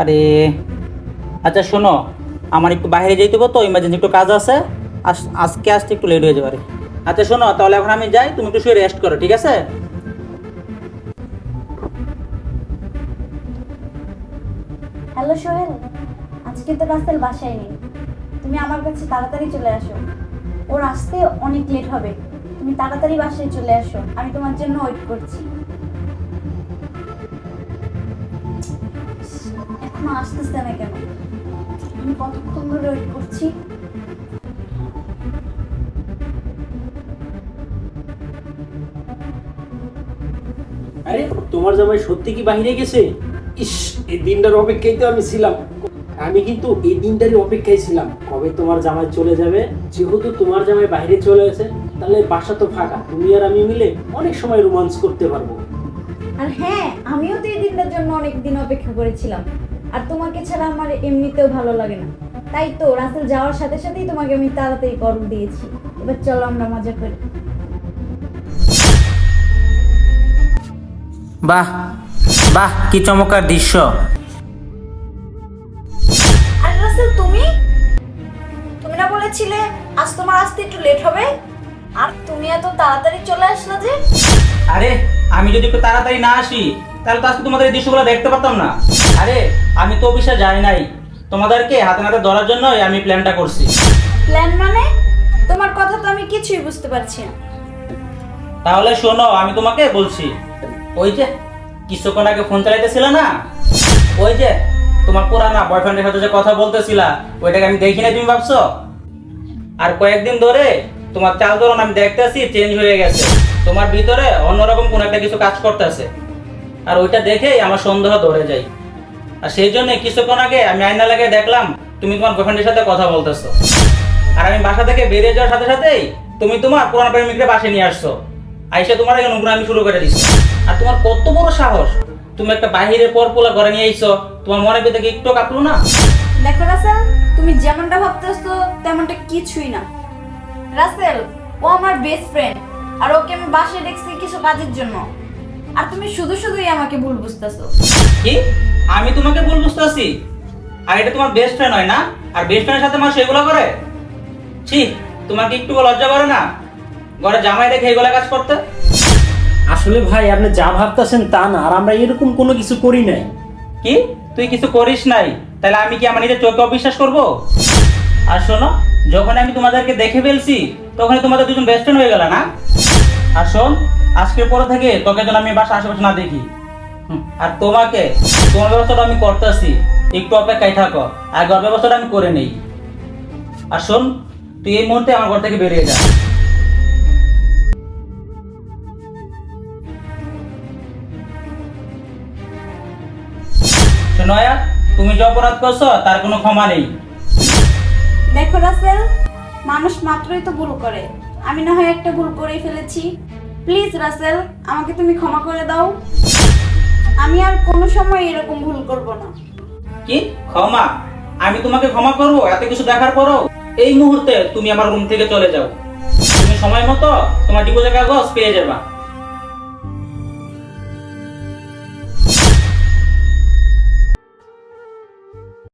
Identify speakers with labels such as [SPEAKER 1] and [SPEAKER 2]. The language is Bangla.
[SPEAKER 1] আরে আচ্ছা শোনো, আমার একটু বাইরে যেতে হবে, তো ইমার্জেন্সি একটু কাজ আছে। আজকে আসতে একটু লেট হয়ে যাবে। আচ্ছা শোনো, তাহলে এখন আমি যাই, তুমি একটু শুয়ে রেস্ট করো, ঠিক আছে?
[SPEAKER 2] হ্যালো সোহেল, আজকে তো রাসেল বাসায় নেই। তুমি আমার কাছে তাড়াতাড়ি চলে আসো, ওর আসতে অনেক লেট হবে। তুমি তাড়াতাড়ি বাসায় চলে আসো, আমি তোমার জন্য ওয়েট করছি। এখনো আসতেছে না কেন? আমি কতক্ষণ ধরে ওয়েট করছি।
[SPEAKER 3] আরে তোমার জামাই সত্যি কি বাইরে গেছে? ইস, এই দিনটার অপেক্ষায় তো আমি ছিলাম। আমি কিন্তু এই দিনটারই অপেক্ষায় ছিলাম, কবে তোমার জামাই চলে যাবে। যেহেতু তোমার জামাই বাইরে চলে গেছে, তাহলে বাসা তো ফাঁকা, তুমি আর আমি মিলে অনেক সময় রোমান্স করতে পারবো।
[SPEAKER 2] আর হ্যাঁ, আমিও তো এই দিনটার জন্য অনেক দিন অপেক্ষা করেছিলাম। আর তোমাকে ছাড়া আমার এমনিতেও ভালো লাগে না, তাই তো রাসেল যাওয়ার সাথে সাথেই তোমাকে আমি তাড়াতাড়ি কল দিয়েছি। এবার চলো আমরা মজা করি।
[SPEAKER 1] বাহ বাহ, কি চমৎকার দৃশ্য।
[SPEAKER 2] আর রাসেল, তুমি তুমি না বলেছিলে আজ তোমার আসতে একটু লেট হবে? আর তুমি এত তাড়াতাড়ি চলে আসলে যে?
[SPEAKER 1] আরে আমি যদি একটু তাড়াতাড়ি না আসি, তাহলে তো আজকে তোমাদের এই দৃশ্যগুলো দেখতে পারতাম না। আরে আমি তো অফিসে যাই নাই, তোমাদেরকে হাতে নাতে ধরার জন্যই আমি প্ল্যানটা করছি।
[SPEAKER 2] প্ল্যান মানে? তোমার কথা তো আমি কিছুই বুঝতে পারছি না।
[SPEAKER 1] তাহলে শোনো, আমি তোমাকে বলছি। ওই যে কিছুক্ষণ আগে ফোন চালাইতেছিল না, ওই যে তোমার পুরানা বয়ফ্রেন্ডের সাথে যে কথা বলতেছিলা, ওইটাকে আমি দেখি না তুমি ভাবছো? আর কয়েকদিন ধরে তোমার চাল চলন আমি দেখতেছি চেঞ্জ হয়ে গেছে, তোমার ভিতরে অন্যরকম কোন একটা কিছু কাজ করতেছে। আর ওইটা দেখেই আমার সন্দেহ ধরে যায়। আর সেই জন্য কিছুক্ষণ আগে আমি আয়না লাগিয়ে দেখলাম তুমি তোমার বয়ফ্রেন্ডের সাথে কথা বলতেছো। আর আমি বাসা থেকে বেরিয়ে যাওয়ার সাথে সাথেই তুমি তোমার পুরানো প্রেমিককে বাসে নিয়ে আসছো, আইসা তোমার এই অনুগ্রহ আমি শুরু করে দিচ্ছি। আর তোমার কত বড় সাহস, তুমি একটা বাহিরের পর পোলা ঘরে নিয়ে আইছো, তোমার মনে ভিতরে কি একটু কাঁপলো না?
[SPEAKER 2] দেখো রাসেল, তুমি যেমনটা ভাবতেছো তেমনটা কিছুই না। রাসেল ও আমার বেস্ট ফ্রেন্ড, আর ওকে আমি বাসায় দেখছি কিছু কাজের জন্য। আর তুমি শুধু শুধুই আমাকে ভুল বুঝতেছো।
[SPEAKER 1] কি? আমি তোমাকে ভুল বুঝতেছি? আর এটা তোমার বেস্ট ফ্রেন্ড হয় না? আর বেস্ট ফ্রেন্ডের সাথে মানুষ এগুলো করে? ছি, তোমাকে একটু লজ্জা করে না ঘরে জামাই রেখে এগুলো কাজ করতে?
[SPEAKER 3] আসলে ভাই, আপনি যা ভাবতেছেন তা না, আর আমরা এরকম কোনো কিছু করি নাই।
[SPEAKER 1] কি? তুই কিছু করিস নাই? তাহলে আমি কি আমার নিজের চোখে অবিশ্বাস করব? আর শোনো, যখন আমি তোমাদেরকে দেখে ফেলছি তখনই তোমাদের দুজন বেস্ট ফ্রেন্ড হয়ে গেল না? আর শোন, আজকের পরে থেকে তোকে যেন আমি বাসা আশেপাশে না দেখি। আর তোমাকে, তোমার ব্যবস্থাটা আমি করতেছি, একটু অপেক্ষায় থাকো, আর ঘর ব্যবস্থাটা আমি করে নেই। আর শোন, তুই এই মুহূর্তে আমার ঘর থেকে বেরিয়ে যা। শোনয়া, তুমি যে অপরাধ করছো তার কোনো ক্ষমা নেই।
[SPEAKER 2] দেখো রাসেল, মানুষ মাত্রই তো ভুল করে। আমি না হয় একটা ভুল করেই ফেলেছি। প্লিজ রাসেল, আমাকে তুমি ক্ষমা করে দাও। আমি আর কোনো সময় এরকম ভুল করব না।
[SPEAKER 1] কি ক্ষমা? আমি তোমাকে ক্ষমা করবো এত কিছু দেখার পরও? এই মুহূর্তে তুমি আমার রুম থেকে চলে যাও। তুমি সময় মতো তোমার ডিপোজিট কাগজ পেয়ে যাবা।